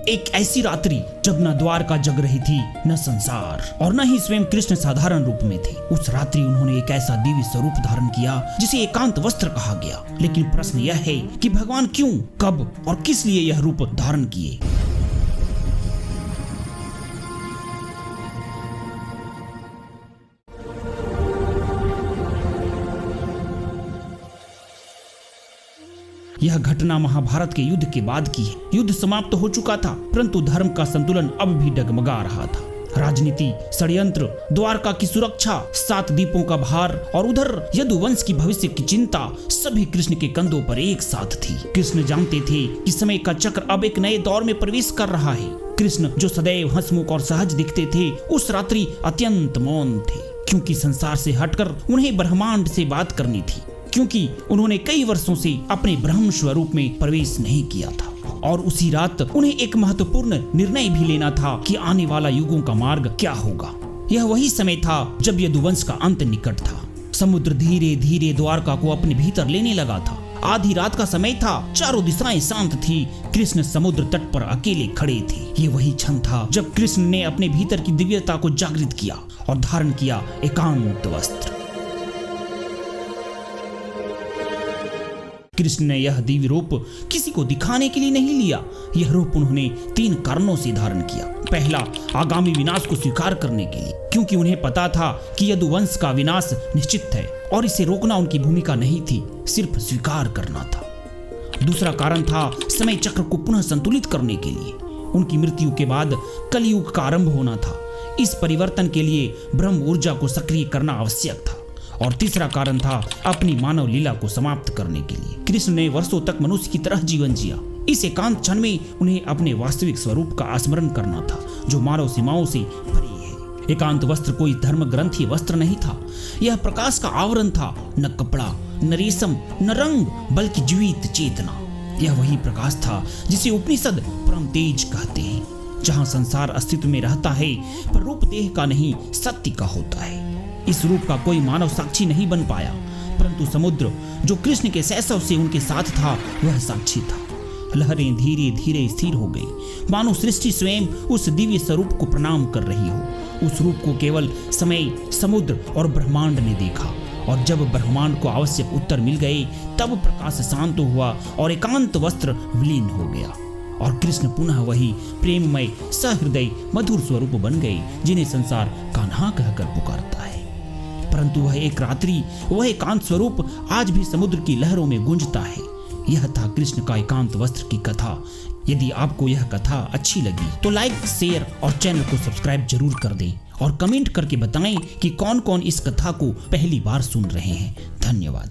एक ऐसी रात्रि जब न द्वारका जग रही थी, न संसार, और न ही स्वयं कृष्ण साधारण रूप में थे। उस रात्रि उन्होंने एक ऐसा दिव्य स्वरूप धारण किया जिसे एकांत वस्त्र कहा गया। लेकिन प्रश्न यह है कि भगवान क्यों, कब और किस लिए यह रूप धारण किए। यह घटना महाभारत के युद्ध के बाद की है। युद्ध समाप्त हो चुका था, परंतु धर्म का संतुलन अब भी डगमगा रहा था। राजनीति, षड्यंत्र, द्वारका की सुरक्षा, 7 दीपों का भार और उधर यदुवंश की भविष्य की चिंता सभी कृष्ण के कंधों पर एक साथ थी। कृष्ण जानते थे कि समय का चक्र अब एक नए दौर में प्रवेश कर रहा है। कृष्ण जो सदैव हंसमुख और सहज दिखते थे, उस रात्रि अत्यंत मौन थे, क्योंकि संसार से हटकर उन्हें ब्रह्मांड से बात करनी थी, क्योंकि उन्होंने कई वर्षों से अपने ब्रह्म स्वरूप में प्रवेश नहीं किया था। और उसी रात उन्हें एक महत्वपूर्ण निर्णय भी लेना था कि आने वाला युगों का मार्ग क्या होगा। यह वही समय था जब यदुवंश का अंत निकट था। समुद्र धीरे धीरे द्वारका को अपने भीतर लेने लगा था। आधी रात का समय था, चारों दिशाएं शांत थी। कृष्ण समुद्र तट पर अकेले खड़े थे। ये वही क्षण था जब कृष्ण ने अपने भीतर की दिव्यता को जागृत किया और धारण किया एकांत वस्त्र। कृष्ण ने यह दिव्य रूप किसी को दिखाने के लिए नहीं लिया। यह रूप उन्होंने 3 कारणों से धारण किया। पहला, आगामी विनाश को स्वीकार करने के लिए, क्योंकि उन्हें पता था कि यदुवंश का विनाश निश्चित है और इसे रोकना उनकी भूमिका नहीं थी, सिर्फ स्वीकार करना था। दूसरा कारण था समय चक्र को पुनः संतुलित करने के लिए। उनकी मृत्यु के बाद कलयुग का आरंभ होना था। इस परिवर्तन के लिए ब्रह्म ऊर्जा को सक्रिय करना आवश्यक था। और तीसरा कारण था अपनी मानव लीला को समाप्त करने के लिए। कृष्ण ने वर्षों तक मनुष्य की तरह जीवन जिया। इस एकांत क्षण में उन्हें अपने वास्तविक स्वरूप का स्मरण करना था, जो मानव सीमाओं से परे है। एकांत वस्त्र कोई धर्म ग्रंथी वस्त्र नहीं था। यह प्रकाश का आवरण था, न कपड़ा, न रेशम, न रंग, बल्कि जीवित चेतना। यह वही प्रकाश था जिसे उपनिषद परम तेज कहते हैं। जहाँ संसार अस्तित्व में रहता है, पर रूप देह का नहीं, सत्य का होता है। इस रूप का कोई मानव साक्षी नहीं बन पाया, परंतु समुद्र जो कृष्ण के शैशव से उनके साथ था, वह साक्षी था। लहरें धीरे धीरे स्थिर हो गई, मानो सृष्टि स्वयं उस दिव्य स्वरूप को प्रणाम कर रही हो। उस रूप को केवल समय, समुद्र और ब्रह्मांड ने देखा, और जब ब्रह्मांड को आवश्यक उत्तर मिल गए, तब प्रकाश शांत हुआ और एकांत वस्त्र विलीन हो गया, और कृष्ण पुनः वही प्रेममय सहृदय मधुर स्वरूप बन गए, जिन्हें संसार कान्हा कहकर पुकारता है। परंतु वह एक रात्रि, वह एकांत स्वरूप आज भी समुद्र की लहरों में गूंजता है। यह था कृष्ण का एकांत वस्त्र की कथा। यदि आपको यह कथा अच्छी लगी तो लाइक, शेयर और चैनल को सब्सक्राइब जरूर कर दें, और कमेंट करके बताएं कि कौन कौन इस कथा को पहली बार सुन रहे हैं। धन्यवाद।